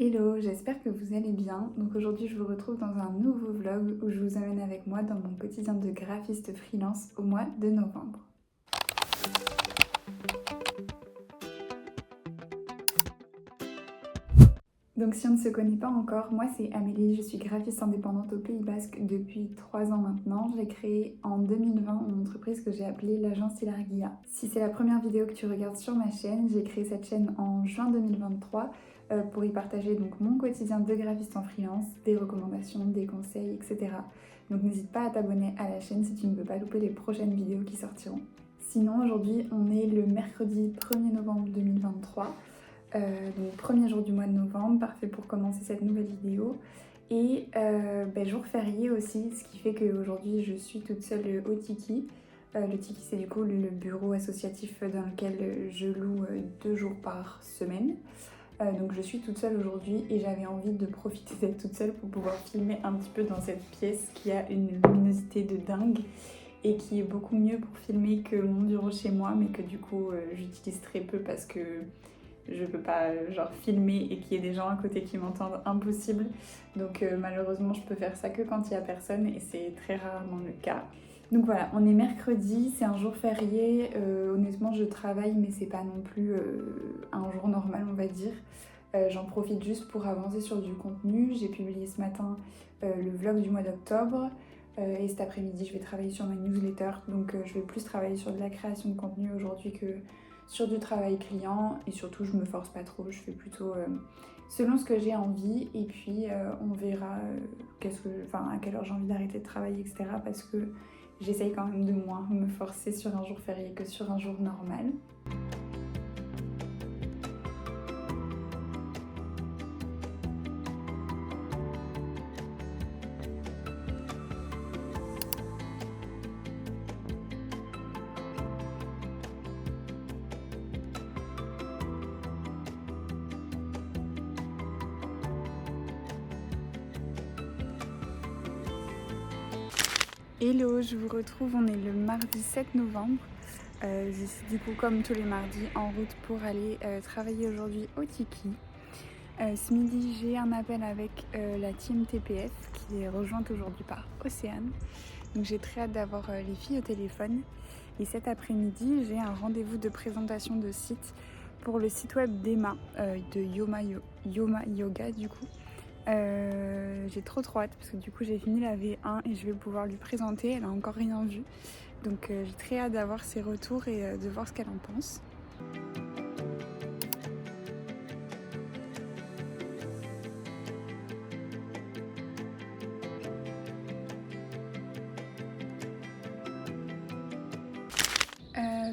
Hello, j'espère que vous allez bien. Donc aujourd'hui je vous retrouve dans un nouveau vlog où je vous amène avec moi dans mon quotidien de graphiste freelance au mois de novembre. Donc si on ne se connaît pas encore, moi c'est Amélie, je suis graphiste indépendante au Pays Basque depuis 3 ans maintenant. J'ai créé en 2020 une entreprise que j'ai appelée l'agence Ilargia. Si c'est la première vidéo que tu regardes sur ma chaîne, j'ai créé cette chaîne en juin 2023 pour y partager donc mon quotidien de graphiste en freelance, des recommandations, des conseils, etc. Donc n'hésite pas à t'abonner à la chaîne si tu ne veux pas louper les prochaines vidéos qui sortiront. Sinon aujourd'hui on est le mercredi 1er novembre 2023. Donc premier jour du mois de novembre, parfait pour commencer cette nouvelle vidéo. Et jour férié aussi, ce qui fait qu'aujourd'hui je suis toute seule au Tiki. Le Tiki c'est du coup le bureau associatif dans lequel je loue 2 jours par semaine. Donc je suis toute seule aujourd'hui et j'avais envie de profiter d'être toute seule pour pouvoir filmer un petit peu dans cette pièce qui a une luminosité de dingue et qui est beaucoup mieux pour filmer que mon bureau chez moi, mais que du coup j'utilise très peu parce que je peux pas filmer et qu'il y ait des gens à côté qui m'entendent, impossible. Donc malheureusement je peux faire ça que quand il y a personne et c'est très rarement le cas. Donc voilà, on est mercredi, c'est un jour férié. Honnêtement je travaille mais c'est pas non plus un jour normal on va dire. J'en profite juste pour avancer sur du contenu. J'ai publié ce matin le vlog du mois d'octobre. Et cet après-midi je vais travailler sur ma newsletter. Donc je vais plus travailler sur de la création de contenu aujourd'hui que sur du travail client, et surtout je me force pas trop, je fais plutôt selon ce que j'ai envie, et puis on verra à quelle heure j'ai envie d'arrêter de travailler, etc. parce que j'essaye quand même de moins me forcer sur un jour férié que sur un jour normal. Hello, je vous retrouve, on est le mardi 7 novembre. Je suis du coup comme tous les mardis en route pour aller travailler aujourd'hui au Tiki. Ce midi j'ai un appel avec la team TPF qui est rejointe aujourd'hui par Océane. Donc j'ai très hâte d'avoir les filles au téléphone. Et cet après-midi j'ai un rendez-vous de présentation de site pour le site web d'Emma de Yoma Yoga du coup. J'ai trop hâte parce que du coup j'ai fini la V1 et je vais pouvoir lui présenter, elle a encore rien vu. Donc j'ai très hâte d'avoir ses retours et de voir ce qu'elle en pense.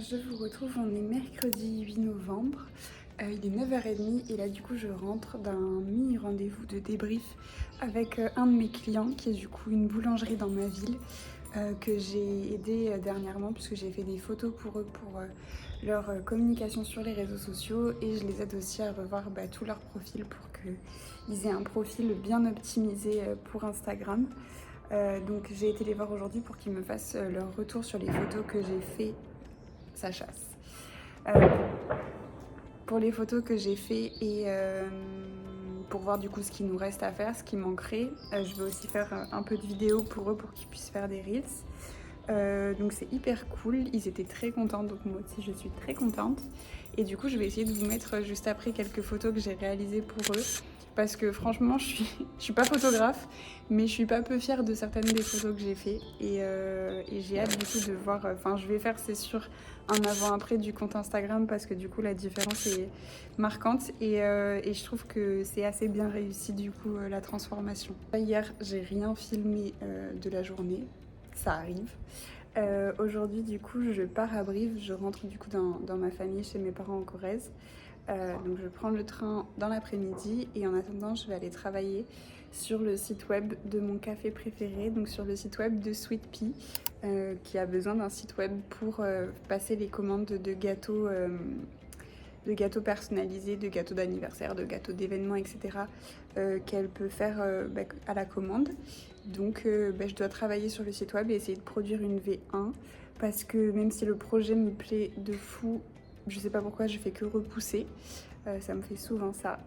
Je vous retrouve, on est mercredi 8 novembre. Il est 9h30 et là du coup je rentre d'un mini rendez-vous de débrief avec un de mes clients qui est du coup une boulangerie dans ma ville que j'ai aidé dernièrement puisque j'ai fait des photos pour eux pour leur communication sur les réseaux sociaux, et je les aide aussi à revoir tout leur profil pour qu'ils aient un profil bien optimisé pour Instagram. Donc j'ai été les voir aujourd'hui pour qu'ils me fassent leur retour sur les photos que j'ai fait. Ça chasse. Pour les photos que j'ai fait et pour voir du coup ce qu'il nous reste à faire, ce qui manquerait. Je vais aussi faire un peu de vidéos pour eux pour qu'ils puissent faire des reels. Donc c'est hyper cool, ils étaient très contents, donc moi aussi je suis très contente. Et du coup je vais essayer de vous mettre juste après quelques photos que j'ai réalisées pour eux. Parce que franchement je suis pas photographe, mais je suis pas peu fière de certaines des photos que j'ai fait. Et j'ai hâte du coup de voir, je vais faire c'est sûr un avant-après du compte Instagram parce que du coup la différence est marquante et je trouve que c'est assez bien réussi du coup la transformation. Hier j'ai rien filmé de la journée, ça arrive. Aujourd'hui du coup je pars à Brive, je rentre du coup dans ma famille chez mes parents en Corrèze. Donc je prends le train dans l'après-midi et en attendant je vais aller travailler sur le site web de mon café préféré, donc sur le site web de Sweet Pea, qui a besoin d'un site web pour passer les commandes de gâteaux personnalisés, de gâteaux d'anniversaire, de gâteaux d'événements, etc. Qu'elle peut faire à la commande. Donc je dois travailler sur le site web et essayer de produire une V1 parce que même si le projet me plaît de fou, je sais pas pourquoi je fais que repousser. Ça me fait souvent ça.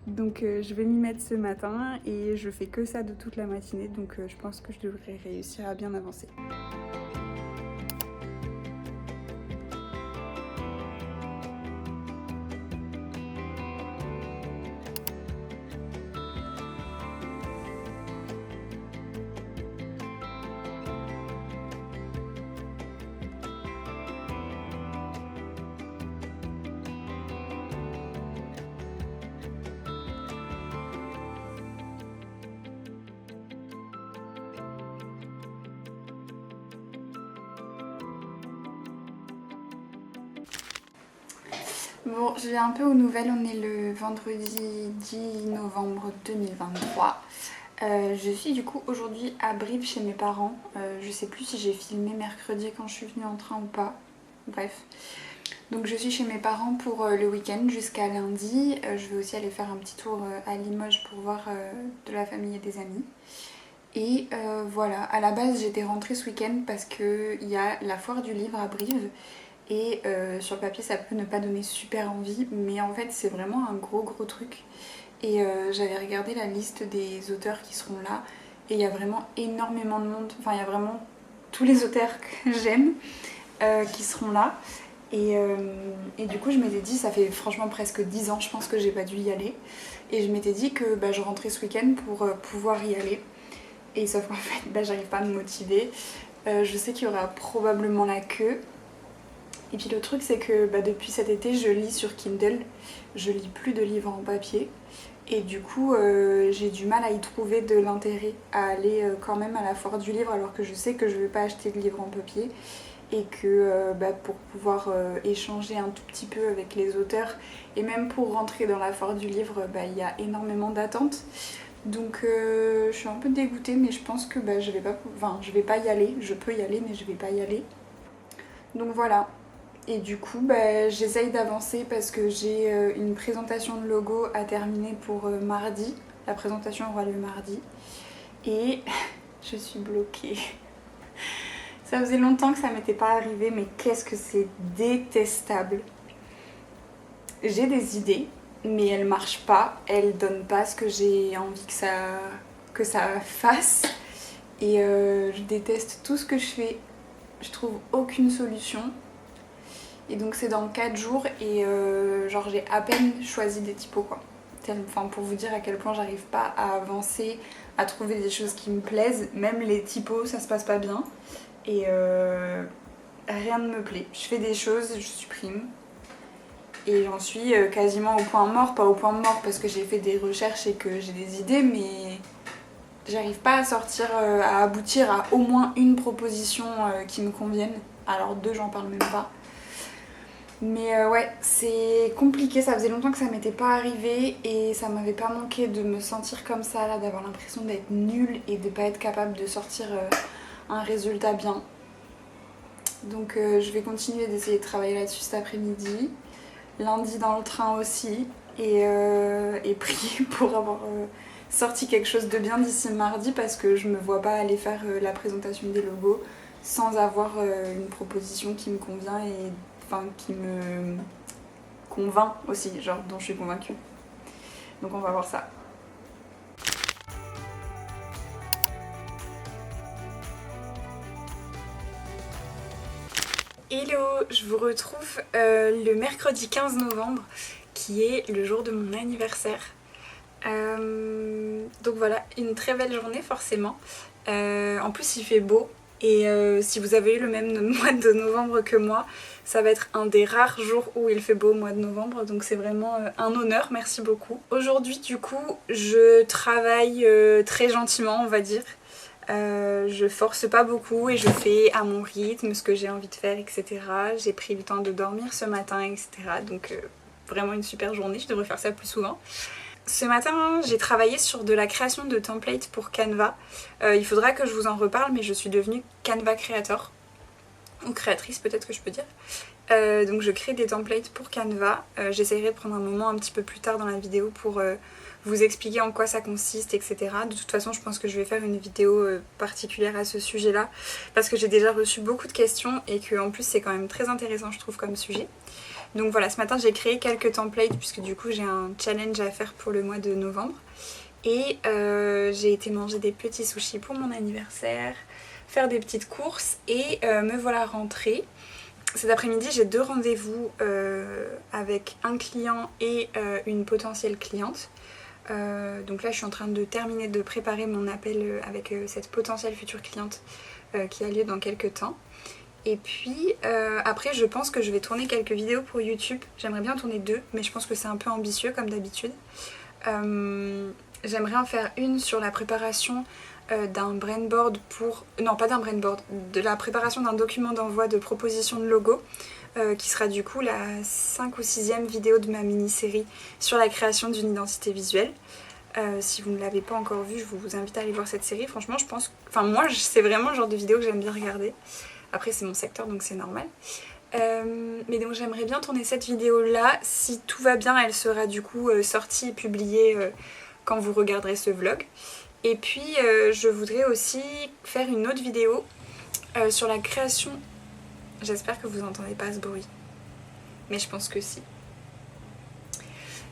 Donc je vais m'y mettre ce matin et je fais que ça de toute la matinée, donc je pense que je devrais réussir à bien avancer. Bon, je viens un peu aux nouvelles, on est le vendredi 10 novembre 2023. Je suis du coup aujourd'hui à Brive chez mes parents. Je sais plus si j'ai filmé mercredi quand je suis venue en train ou pas. Bref. Donc je suis chez mes parents pour le week-end jusqu'à lundi. Je vais aussi aller faire un petit tour à Limoges pour voir de la famille et des amis. Et voilà, à la base j'étais rentrée ce week-end parce qu'il y a la foire du livre à Brive. Et sur le papier ça peut ne pas donner super envie, mais en fait c'est vraiment un gros truc. Et j'avais regardé la liste des auteurs qui seront là et il y a vraiment énormément de monde, enfin il y a vraiment tous les auteurs que j'aime qui seront là. Et du coup je m'étais dit, ça fait franchement presque 10 ans je pense que j'ai pas dû y aller. Et je m'étais dit que je rentrais ce week-end pour pouvoir y aller. Et sauf qu'en fait j'arrive pas à me motiver. Je sais qu'il y aura probablement la queue. Et puis le truc c'est que depuis cet été je lis sur Kindle, je lis plus de livres en papier et du coup j'ai du mal à y trouver de l'intérêt à aller quand même à la foire du livre alors que je sais que je vais pas acheter de livres en papier et que pour pouvoir échanger un tout petit peu avec les auteurs et même pour rentrer dans la foire du livre il y a énormément d'attentes. Donc je suis un peu dégoûtée mais je pense que je vais pas y aller, je peux y aller mais je vais pas y aller. Donc voilà. Et du coup, j'essaye d'avancer parce que j'ai une présentation de logo à terminer pour mardi. La présentation aura lieu mardi. Et je suis bloquée. Ça faisait longtemps que ça m'était pas arrivé, mais qu'est-ce que c'est détestable. J'ai des idées, mais elles marchent pas. Elles donnent pas ce que j'ai envie que ça fasse. Et je déteste tout ce que je fais. Je trouve aucune solution. Et donc c'est dans 4 jours et j'ai à peine choisi des typos quoi. Enfin, pour vous dire à quel point j'arrive pas à avancer, à trouver des choses qui me plaisent. Même les typos ça se passe pas bien. Et rien ne me plaît. Je fais des choses, je supprime. Et j'en suis quasiment au point mort, pas au point mort parce que j'ai fait des recherches et que j'ai des idées, mais j'arrive pas à sortir, à aboutir à au moins une proposition qui me convienne. Alors 2 j'en parle même pas. Mais ouais, c'est compliqué, ça faisait longtemps que ça m'était pas arrivé et ça m'avait pas manqué de me sentir comme ça, là, d'avoir l'impression d'être nulle et de pas être capable de sortir un résultat bien. Donc je vais continuer d'essayer de travailler là-dessus cet après-midi, lundi dans le train aussi, et prier pour avoir sorti quelque chose de bien d'ici mardi parce que je me vois pas aller faire la présentation des logos sans avoir une proposition qui me convient et qui me convainc aussi, dont je suis convaincue. Donc on va voir ça. Hello, je vous retrouve le mercredi 15 novembre qui est le jour de mon anniversaire. Donc voilà, une très belle journée forcément. En plus il fait beau. Et si vous avez eu le même mois de novembre que moi, ça va être un des rares jours où il fait beau au mois de novembre, donc c'est vraiment un honneur, merci beaucoup. Aujourd'hui du coup, je travaille très gentiment on va dire. Je force pas beaucoup et je fais à mon rythme ce que j'ai envie de faire, etc. J'ai pris le temps de dormir ce matin, etc. Donc vraiment une super journée, je devrais faire ça plus souvent. Ce matin, j'ai travaillé sur de la création de templates pour Canva. Il faudra que je vous en reparle, mais je suis devenue Canva créateur. Ou créatrice, peut-être que je peux dire. Donc je crée des templates pour Canva. J'essaierai de prendre un moment un petit peu plus tard dans la vidéo pour vous expliquer en quoi ça consiste, etc. De toute façon, je pense que je vais faire une vidéo particulière à ce sujet-là. Parce que j'ai déjà reçu beaucoup de questions et que en plus c'est quand même très intéressant, je trouve, comme sujet. Donc voilà, ce matin j'ai créé quelques templates puisque du coup j'ai un challenge à faire pour le mois de novembre. Et j'ai été manger des petits sushis pour mon anniversaire, faire des petites courses et me voilà rentrée. Cet après-midi j'ai 2 rendez-vous avec un client et une potentielle cliente. Donc là je suis en train de terminer de préparer mon appel avec cette potentielle future cliente qui a lieu dans quelques temps. Et puis après je pense que je vais tourner quelques vidéos pour YouTube. J'aimerais bien tourner 2 mais je pense que c'est un peu ambitieux comme d'habitude. J'aimerais en faire une sur la préparation d'un brainboard pour... Non, pas d'un brainboard, de la préparation d'un document d'envoi de proposition de logo qui sera du coup la 5 ou 6e vidéo de ma mini-série sur la création d'une identité visuelle. Si vous ne l'avez pas encore vue, je vous invite à aller voir cette série. Franchement, je pense... Enfin, moi, c'est vraiment le genre de vidéo que j'aime bien regarder. Après, c'est mon secteur, donc c'est normal. Mais donc j'aimerais bien tourner cette vidéo là. Si tout va bien, elle sera du coup sortie et publiée quand vous regarderez ce vlog. Et puis je voudrais aussi faire une autre vidéo sur la création. J'espère que vous n'entendez pas ce bruit, mais je pense que si.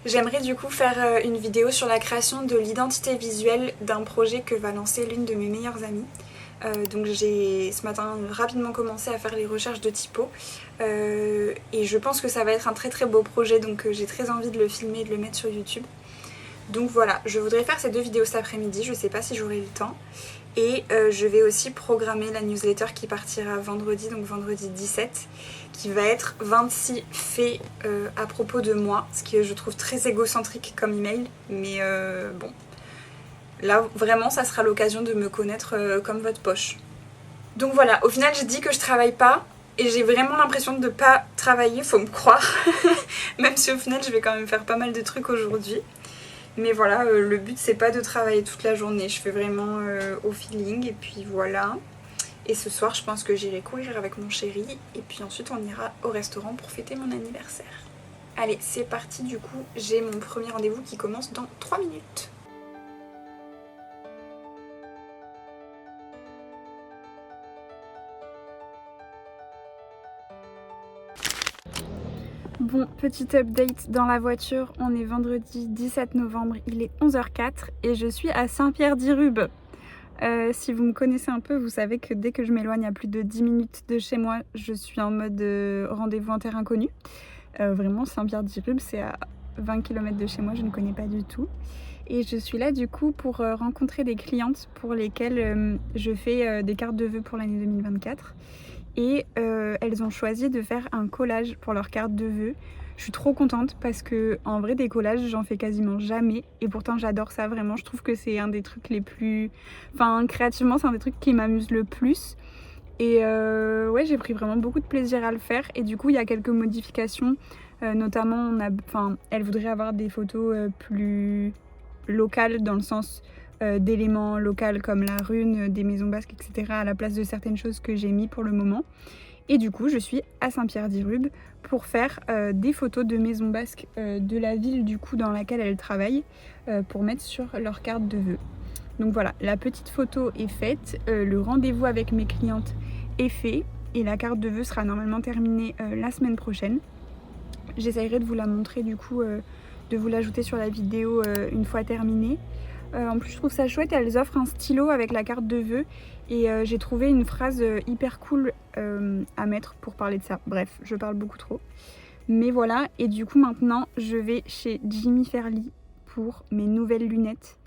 J'aimerais du coup faire une vidéo sur la création de l'identité visuelle d'un projet que va lancer l'une de mes meilleures amies. Donc j'ai ce matin rapidement commencé à faire les recherches de typo et je pense que ça va être un très très beau projet, donc j'ai très envie de le filmer et de le mettre sur YouTube. Donc voilà, je voudrais faire ces 2 vidéos cet après-midi, je sais pas si j'aurai le temps. Et je vais aussi programmer la newsletter qui partira vendredi, donc vendredi 17, qui va être 26 faits à propos de moi, ce que je trouve très égocentrique comme email, mais bon. Là, vraiment, ça sera l'occasion de me connaître comme votre poche. Donc voilà, au final, j'ai dit que je travaille pas et j'ai vraiment l'impression de ne pas travailler, faut me croire. Même si au final, je vais quand même faire pas mal de trucs aujourd'hui. Mais voilà, le but, c'est pas de travailler toute la journée. Je fais vraiment au feeling et puis voilà. Et ce soir, je pense que j'irai courir avec mon chéri et puis ensuite, on ira au restaurant pour fêter mon anniversaire. Allez, c'est parti du coup. J'ai mon premier rendez-vous qui commence dans 3 minutes. Bon, petit update dans la voiture, on est vendredi 17 novembre, il est 11h04 et je suis à Saint-Pierre-d'Irube. Si vous me connaissez un peu, vous savez que dès que je m'éloigne à plus de 10 minutes de chez moi, je suis en mode rendez-vous en terre inconnue. Vraiment, Saint-Pierre-d'Irube, c'est à 20 km de chez moi, je ne connais pas du tout. Et je suis là du coup pour rencontrer des clientes pour lesquelles je fais des cartes de vœux pour l'année 2024. Et elles ont choisi de faire un collage pour leur carte de vœux. Je suis trop contente parce que en vrai des collages j'en fais quasiment jamais et pourtant j'adore ça vraiment. Je trouve que c'est un des trucs les plus... Enfin créativement c'est un des trucs qui m'amuse le plus. Et ouais, j'ai pris vraiment beaucoup de plaisir à le faire et du coup il y a quelques modifications. Notamment elle voudrait avoir des photos plus locales dans le sens d'éléments locaux comme la rune, des maisons basques, etc. à la place de certaines choses que j'ai mis pour le moment. Et du coup, je suis à Saint-Pierre-d'Irube pour faire des photos de maisons basques de la ville du coup dans laquelle elles travaillent pour mettre sur leur carte de vœux. Donc voilà, la petite photo est faite, le rendez-vous avec mes clientes est fait et la carte de vœux sera normalement terminée la semaine prochaine. J'essayerai de vous la montrer du coup, de vous l'ajouter sur la vidéo une fois terminée. En plus je trouve ça chouette, elles offrent un stylo avec la carte de vœux et j'ai trouvé une phrase hyper cool à mettre pour parler de ça. Bref, je parle beaucoup trop. Mais voilà, et du coup maintenant je vais chez Jimmy Fairly pour mes nouvelles lunettes.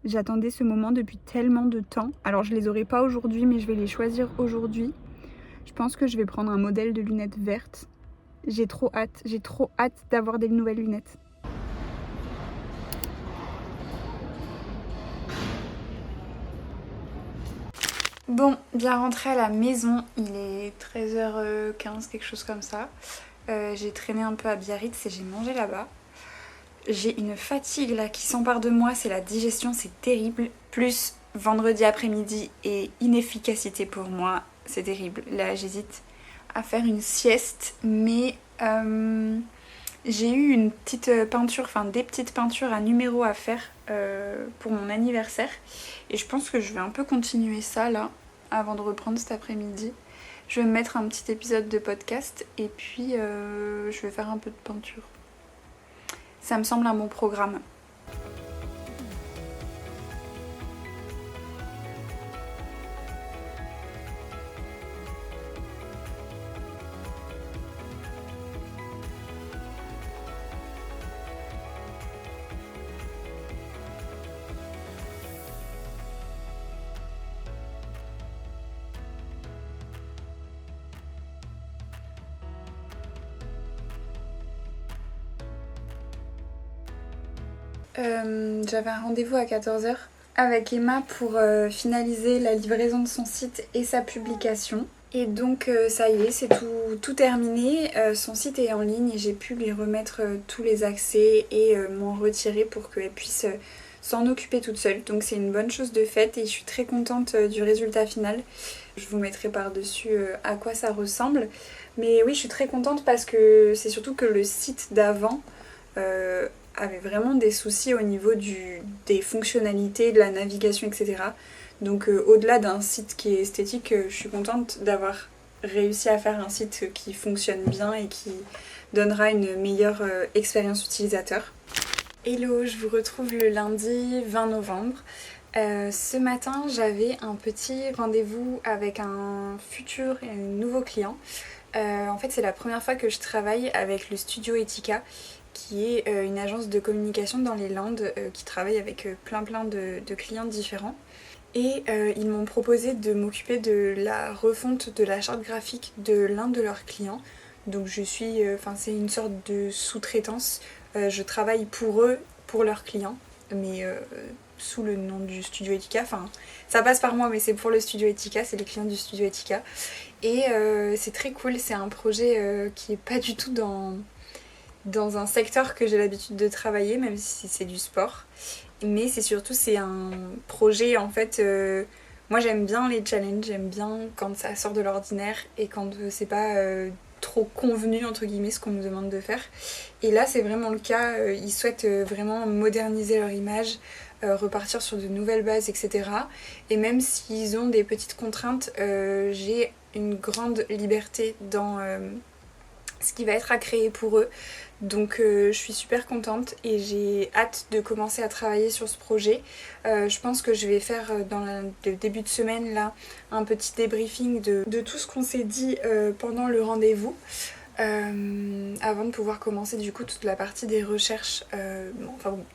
J'attendais ce moment depuis tellement de temps. Alors je les aurai pas aujourd'hui mais je vais les choisir aujourd'hui. Je pense que je vais prendre un modèle de lunettes vertes. J'ai trop hâte d'avoir des nouvelles lunettes. Bon, bien rentrée à la maison, il est 13h15, quelque chose comme ça. J'ai traîné un peu à Biarritz et j'ai mangé là-bas. J'ai une fatigue là qui s'empare de moi, c'est la digestion, c'est terrible. Plus vendredi après-midi et inefficacité pour moi, c'est terrible. Là j'hésite à faire une sieste, mais j'ai eu une petite peinture, enfin des petites peintures à numéro à faire pour mon anniversaire. Et je pense que je vais un peu continuer ça là, avant de reprendre cet après-midi. Je vais me mettre un petit épisode de podcast et puis je vais faire un peu de peinture. Ça me semble un bon programme. J'avais un rendez-vous à 14 h avec Emma pour finaliser la livraison de son site et sa publication. Et donc ça y est, c'est tout terminé. Son site est en ligne et j'ai pu lui remettre tous les accès et m'en retirer pour qu'elle puisse s'en occuper toute seule. Donc c'est une bonne chose de faite et je suis très contente du résultat final. Je vous mettrai par-dessus à quoi ça ressemble. Mais oui, je suis très contente parce que c'est surtout que le site d'avant avait vraiment des soucis au niveau des fonctionnalités, de la navigation, etc. Donc au-delà d'un site qui est esthétique, je suis contente d'avoir réussi à faire un site qui fonctionne bien et qui donnera une meilleure expérience utilisateur. Hello, je vous retrouve le lundi 20 novembre. Ce matin, j'avais un petit rendez-vous avec un futur et un nouveau client. En fait, c'est la première fois que je travaille avec le studio Etika, qui est une agence de communication dans les Landes qui travaille avec plein de clients différents. Et ils m'ont proposé de m'occuper de la refonte de la charte graphique de l'un de leurs clients. Donc c'est une sorte de sous-traitance. Je travaille pour eux, pour leurs clients, mais sous le nom du studio Etika. Enfin, ça passe par moi, mais c'est pour le studio Etika, c'est les clients du studio Etika. Et c'est très cool, c'est un projet qui est pas du tout dans un secteur que j'ai l'habitude de travailler, même si c'est du sport. Mais c'est un projet en fait. Moi j'aime bien les challenges, j'aime bien quand ça sort de l'ordinaire et quand c'est pas trop convenu entre guillemets ce qu'on nous demande de faire. Et là c'est vraiment le cas, ils souhaitent vraiment moderniser leur image, repartir sur de nouvelles bases, etc. Et même s'ils ont des petites contraintes, j'ai une grande liberté dans ce qui va être à créer pour eux. Donc je suis super contente et j'ai hâte de commencer à travailler sur ce projet. Je pense que je vais faire dans le début de semaine là un petit débriefing de tout ce qu'on s'est dit pendant le rendez-vous. Avant de pouvoir commencer du coup toute la partie des recherches,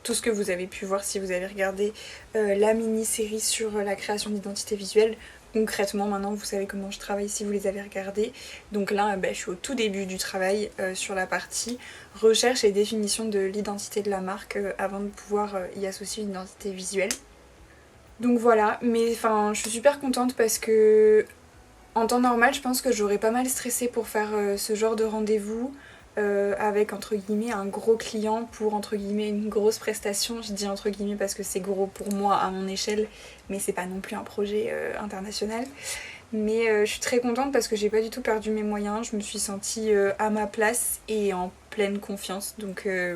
tout ce que vous avez pu voir si vous avez regardé la mini-série sur la création d'identité visuelle. Concrètement maintenant vous savez comment je travaille si vous les avez regardés. Donc là je suis au tout début du travail sur la partie recherche et définition de l'identité de la marque avant de pouvoir y associer une identité visuelle. Donc voilà, mais je suis super contente parce que en temps normal je pense que j'aurais pas mal stressé pour faire ce genre de rendez-vous avec entre guillemets un gros client pour entre guillemets une grosse prestation. Je dis entre guillemets parce que c'est gros pour moi à mon échelle, mais c'est pas non plus un projet international. Mais je suis très contente parce que j'ai pas du tout perdu mes moyens, je me suis sentie à ma place et en pleine confiance. Donc je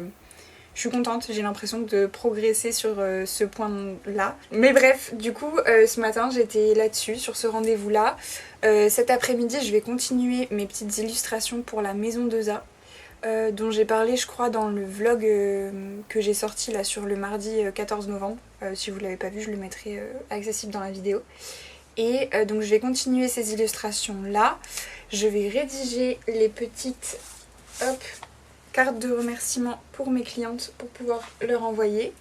suis contente, j'ai l'impression de progresser sur ce point-là. Mais bref, du coup, ce matin j'étais là-dessus, sur ce rendez-vous-là. Cet après-midi, je vais continuer mes petites illustrations pour la Maison 2A. Dont j'ai parlé je crois dans le vlog que j'ai sorti là sur le mardi 14 novembre. Si vous ne l'avez pas vu, je le mettrai accessible dans la vidéo. Et donc je vais continuer ces illustrations là. Je vais rédiger les petites cartes de remerciement pour mes clientes pour pouvoir leur envoyer.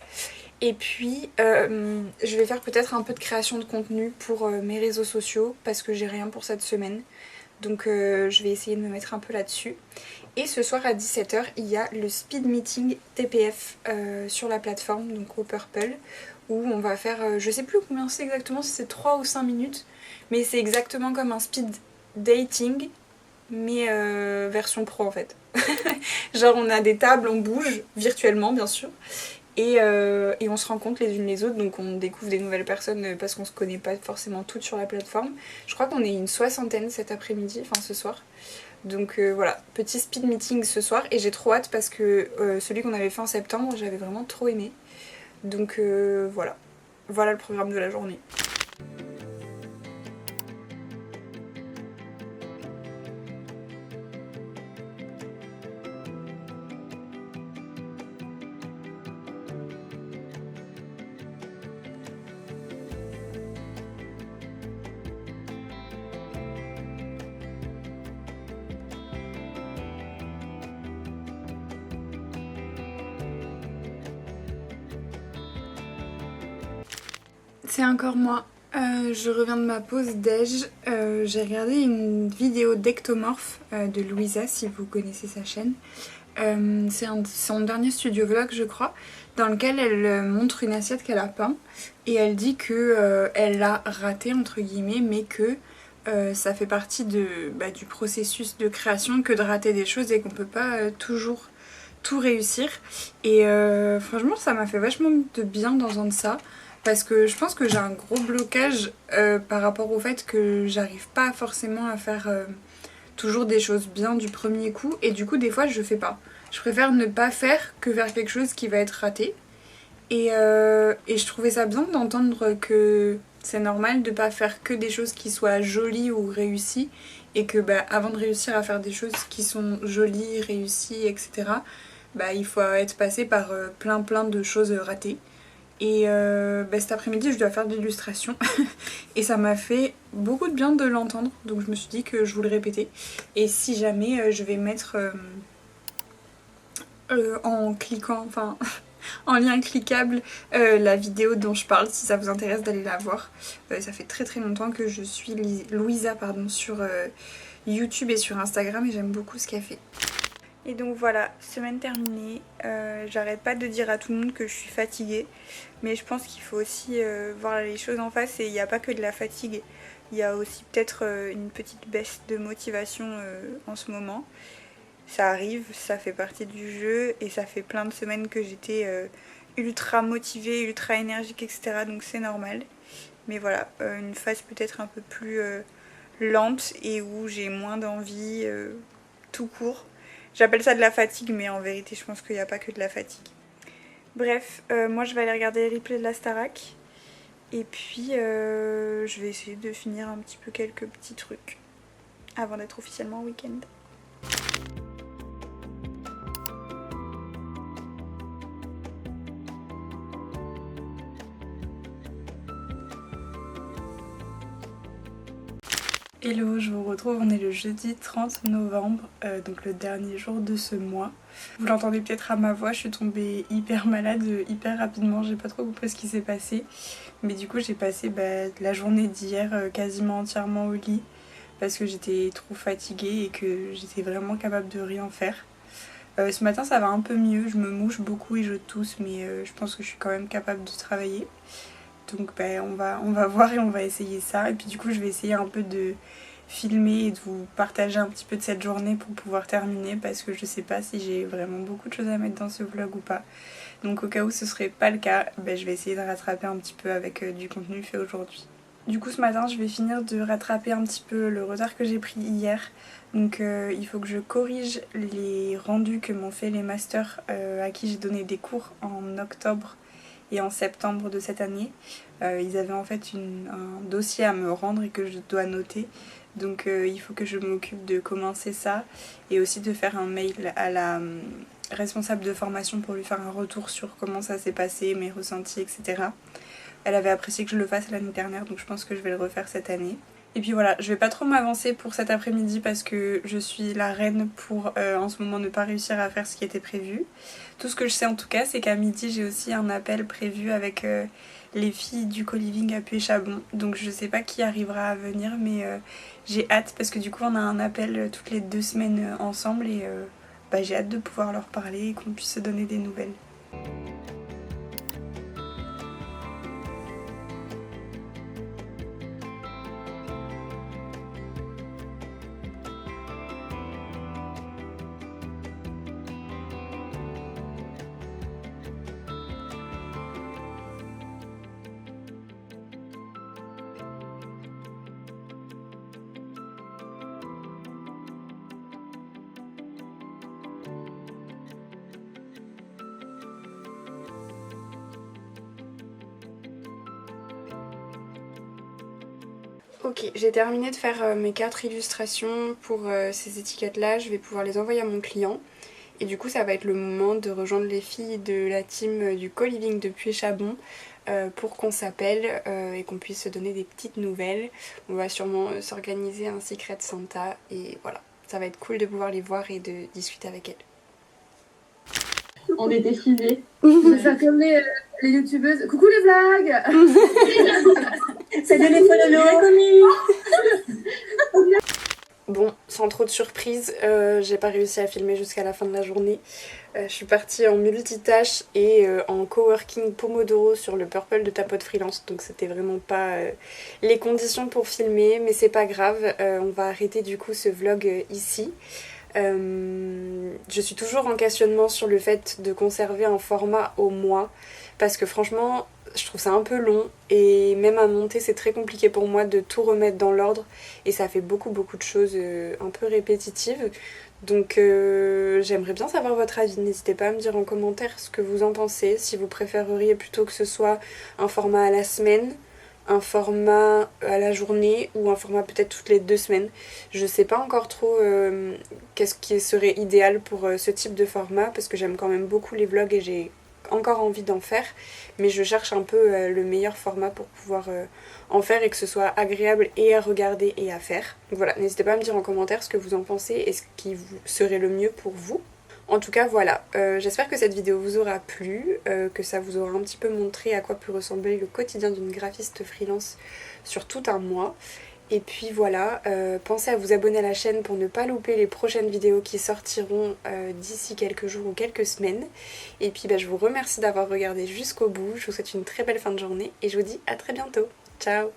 Et puis je vais faire peut-être un peu de création de contenu pour mes réseaux sociaux parce que j'ai rien pour cette semaine. Donc je vais essayer de me mettre un peu là-dessus. Et ce soir à 17 h, il y a le speed meeting TPF sur la plateforme, donc au Purple, où on va faire, je sais plus combien c'est exactement, si c'est 3 ou 5 minutes, mais c'est exactement comme un speed dating, mais version pro en fait. Genre on a des tables, on bouge, virtuellement bien sûr, et on se rencontre les unes les autres, donc on découvre des nouvelles personnes parce qu'on se connaît pas forcément toutes sur la plateforme. Je crois qu'on est une 60aine cet après-midi, enfin ce soir. Donc voilà, petit speed meeting ce soir et j'ai trop hâte parce que celui qu'on avait fait en septembre, j'avais vraiment trop aimé. Donc voilà le programme de la journée. c'est encore moi. Je reviens de ma pause déj. J'ai regardé une vidéo d'Ectomorph de Louisa, si vous connaissez sa chaîne. C'est son dernier studio vlog, je crois, dans lequel elle montre une assiette qu'elle a peint et elle dit que elle l'a raté entre guillemets, mais que ça fait partie du processus de création que de rater des choses et qu'on peut pas toujours tout réussir. Et franchement, ça m'a fait vachement de bien d'entendre ça. Parce que je pense que j'ai un gros blocage par rapport au fait que j'arrive pas forcément à faire toujours des choses bien du premier coup. Et du coup, des fois, je fais pas. Je préfère ne pas faire que faire quelque chose qui va être raté. Et je trouvais ça bien d'entendre que c'est normal de pas faire que des choses qui soient jolies ou réussies. Et que avant de réussir à faire des choses qui sont jolies, réussies, etc., il faut être passé par plein de choses ratées. Et cet après-midi, je dois faire de l'illustration. Et ça m'a fait beaucoup de bien de l'entendre. Donc je me suis dit que je vous le répétais. Et si jamais, je vais mettre en cliquant, enfin en lien cliquable, la vidéo dont je parle, si ça vous intéresse d'aller la voir. Ça fait très longtemps que je suis Louisa sur YouTube et sur Instagram et j'aime beaucoup ce qu'elle fait. Et donc voilà, semaine terminée, j'arrête pas de dire à tout le monde que je suis fatiguée, mais je pense qu'il faut aussi voir les choses en face et il n'y a pas que de la fatigue, il y a aussi peut-être une petite baisse de motivation en ce moment. Ça arrive, ça fait partie du jeu et ça fait plein de semaines que j'étais ultra motivée, ultra énergique, etc. Donc c'est normal. Mais voilà, une phase peut-être un peu plus lente et où j'ai moins d'envie tout court. J'appelle ça de la fatigue, mais en vérité, je pense qu'il n'y a pas que de la fatigue. Bref, moi je vais aller regarder les replays de la Starac. Et puis, je vais essayer de finir un petit peu quelques petits trucs avant d'être officiellement en week-end. Hello, je vous retrouve, on est le jeudi 30 novembre, donc le dernier jour de ce mois. Vous l'entendez peut-être à ma voix, je suis tombée hyper malade, hyper rapidement, j'ai pas trop compris ce qui s'est passé. Mais du coup j'ai passé la journée d'hier quasiment entièrement au lit parce que j'étais trop fatiguée et que j'étais vraiment capable de rien faire. Ce matin ça va un peu mieux, je me mouche beaucoup et je tousse, mais je pense que je suis quand même capable de travailler. Donc on va voir et on va essayer ça. Et puis du coup je vais essayer un peu de filmer et de vous partager un petit peu de cette journée pour pouvoir terminer parce que je sais pas si j'ai vraiment beaucoup de choses à mettre dans ce vlog ou pas. Donc au cas où ce serait pas le cas, je vais essayer de rattraper un petit peu avec du contenu fait aujourd'hui. Du coup ce matin je vais finir de rattraper un petit peu le retard que j'ai pris hier. Donc il faut que je corrige les rendus que m'ont fait les masters à qui j'ai donné des cours en octobre et en septembre de cette année. Ils avaient en fait un dossier à me rendre et que je dois noter. Donc il faut que je m'occupe de commencer ça et aussi de faire un mail à la responsable de formation pour lui faire un retour sur comment ça s'est passé, mes ressentis, etc. Elle avait apprécié que je le fasse l'année dernière, donc je pense que je vais le refaire cette année. Et puis voilà, je vais pas trop m'avancer pour cet après-midi parce que je suis la reine pour en ce moment ne pas réussir à faire ce qui était prévu. Tout ce que je sais en tout cas, c'est qu'à midi j'ai aussi un appel prévu avec les filles du co-living à Puy-Chabon. Donc je sais pas qui arrivera à venir, mais j'ai hâte parce que du coup on a un appel toutes les 2 semaines ensemble et j'ai hâte de pouvoir leur parler et qu'on puisse se donner des nouvelles. Ok, j'ai terminé de faire mes 4 illustrations pour ces étiquettes là, je vais pouvoir les envoyer à mon client. Et du coup ça va être le moment de rejoindre les filles de la team du co-living de Puy-Chabon pour qu'on s'appelle et qu'on puisse se donner des petites nouvelles. On va sûrement s'organiser un Secret Santa et voilà, ça va être cool de pouvoir les voir et de discuter avec elles. On était filés. Ça tombait les youtubeuses. Coucou les blagues. Salut les followers. Bon, sans trop de surprise, j'ai pas réussi à filmer jusqu'à la fin de la journée. Je suis partie en multitâche et en coworking Pomodoro sur le Purple de Tapote Freelance, donc c'était vraiment pas les conditions pour filmer, mais c'est pas grave, on va arrêter du coup ce vlog ici. Je suis toujours en questionnement sur le fait de conserver un format au mois, parce que franchement je trouve ça un peu long et même à monter c'est très compliqué pour moi de tout remettre dans l'ordre et ça fait beaucoup de choses un peu répétitives. Donc j'aimerais bien savoir votre avis, n'hésitez pas à me dire en commentaire ce que vous en pensez, si vous préféreriez plutôt que ce soit un format à la semaine, un format à la journée ou un format peut-être toutes les 2 semaines. Je sais pas encore trop qu'est-ce qui serait idéal pour ce type de format parce que j'aime quand même beaucoup les vlogs et j'ai encore envie d'en faire, mais je cherche un peu le meilleur format pour pouvoir en faire et que ce soit agréable et à regarder et à faire. Donc voilà, n'hésitez pas à me dire en commentaire ce que vous en pensez et ce qui serait le mieux pour vous. En tout cas voilà, j'espère que cette vidéo vous aura plu, que ça vous aura un petit peu montré à quoi peut ressembler le quotidien d'une graphiste freelance sur tout un mois. Et puis voilà, pensez à vous abonner à la chaîne pour ne pas louper les prochaines vidéos qui sortiront d'ici quelques jours ou quelques semaines. Et puis je vous remercie d'avoir regardé jusqu'au bout, je vous souhaite une très belle fin de journée et je vous dis à très bientôt. Ciao!